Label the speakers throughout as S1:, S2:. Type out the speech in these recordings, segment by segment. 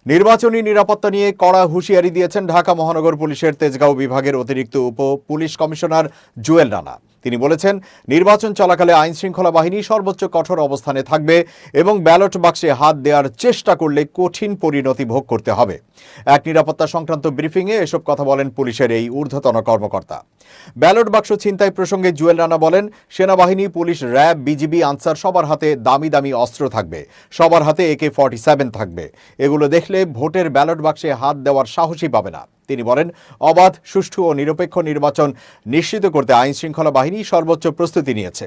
S1: নির্বাচনী নিরাপত্তা নিয়ে কড়া হুঁশিয়ারি দিয়েছেন ঢাকা মহানগর পুলিশের তেজগাঁও বিভাগের অতিরিক্ত উপ পুলিশ কমিশনার জুয়েল রানা। তিনি বলেছেন, নির্বাচন চলাকালে আইন শৃঙ্খলা বাহিনী সর্বোচ্চ কঠোর অবস্থানে থাকবে এবং ব্যালট বাক্সে হাত দেওয়ার চেষ্টা করলে কঠিন পরিণতি ভোগ করতে হবে। এক নিরাপত্তা সংক্রান্ত ব্রিফিংয়ে এসব কথা বলেন পুলিশের এই ঊর্ধ্বতন কর্মকর্তা। ব্যালট বাক্স ছিনতাই প্রসঙ্গে জুয়েল রানা বলেন, সেনাবাহিনী, পুলিশ, র্যাব, বিজিবি, আনসার সবার হাতে দামি দামি অস্ত্র থাকবে, সবার হাতে AK-47 থাকবে। এগুলো দেখলে ভোটের ব্যালট বাক্সে হাত দেওয়ার সাহসই পাবে না। তিনি বলেন, অবাধ, সুষ্ঠু ও নিরপেক্ষ নির্বাচন নিশ্চিত করতে আইন শৃঙ্খলা বাহিনী সর্বোচ্চ প্রস্তুতি নিয়েছে।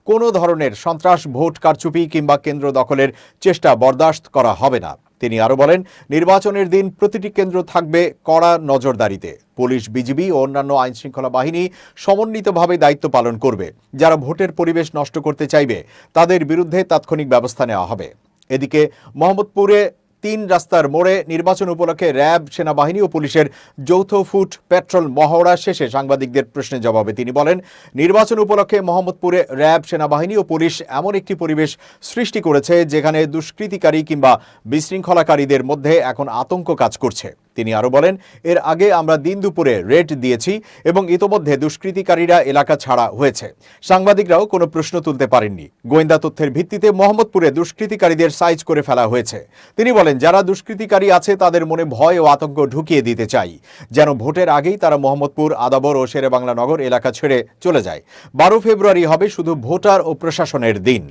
S1: কোনো ধরনের সন্ত্রাস, ভোট কারচুপি কিংবা কেন্দ্র দখলের চেষ্টা বরদাস্ত করা হবে না। তিনি আরও বলেন, নির্বাচনের দিন প্রতিটি কেন্দ্র থাকবে কড়া নজরদারিতে। পুলিশ, বিজিবি ও অন্যান্য আইন শৃঙ্খলা বাহিনী সমন্বিতভাবে দায়িত্ব পালন করবে। যারা ভোটের পরিবেশ নষ্ট করতে চাইবে তাদের বিরুদ্ধে তাৎক্ষণিক ব্যবস্থা নেওয়া হবে। এদিকে মোহাম্মদপুরে 3 রাস্তার মোড়ে নির্বাচন উপলক্ষে র্যাব, সেনাবাহিনী ও পুলিশের যৌথ ফুট পেট্রোল মহড়া শেষে সাংবাদিকদের প্রশ্নের জবাবে তিনি বলেন, নির্বাচন উপলক্ষে মোহাম্মদপুরে র্যাব, সেনাবাহিনী ও পুলিশ এমন একটি পরিবেশ সৃষ্টি করেছে যেখানে দুষ্কৃতিকারী কিংবা বিশৃঙ্খলাকারীদের মধ্যে এখন আতঙ্ক কাজ করছে। তিনি আরও বলেন, এর আগে আমরা দিন দুপুরে রেড দিয়েছি এবং ইতোমধ্যে দুষ্কৃতিকারীরা এলাকা ছাড়া হয়েছে। সাংবাদিকরাও কোনো প্রশ্ন তুলতে পারেননি। গোয়েন্দা তথ্যের ভিত্তিতে মোহাম্মদপুরে দুষ্কৃতিকারীদের সাইজ করে ফেলা হয়েছে। তিনি বলেন, যারা দুষ্কৃতিকারী আছে তাদের মনে ভয় ও আতঙ্ক ঢুকিয়ে দিতে চাই, যেন ভোটের আগেই তারা মোহাম্মদপুর, আদাবর ও শেরেবাংলা নগর এলাকা ছেড়ে চলে যায়। 12 ফেব্রুয়ারি হবে শুধু ভোটার ও প্রশাসনের দিন।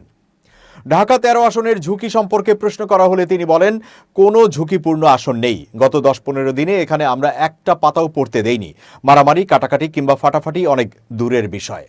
S1: ঢাকা 13 আসনের ঝুঁকি সম্পর্কে প্রশ্ন করা হলে তিনি বলেন, কোনো ঝুঁকিপূর্ণ আসন নেই। গত 10-15 দিনে এখানে আমরা একটা পাতাও পড়তে দেইনি। মারামারি, কাটাকাটি কিংবা ফাটাফাটি অনেক দূরের বিষয়।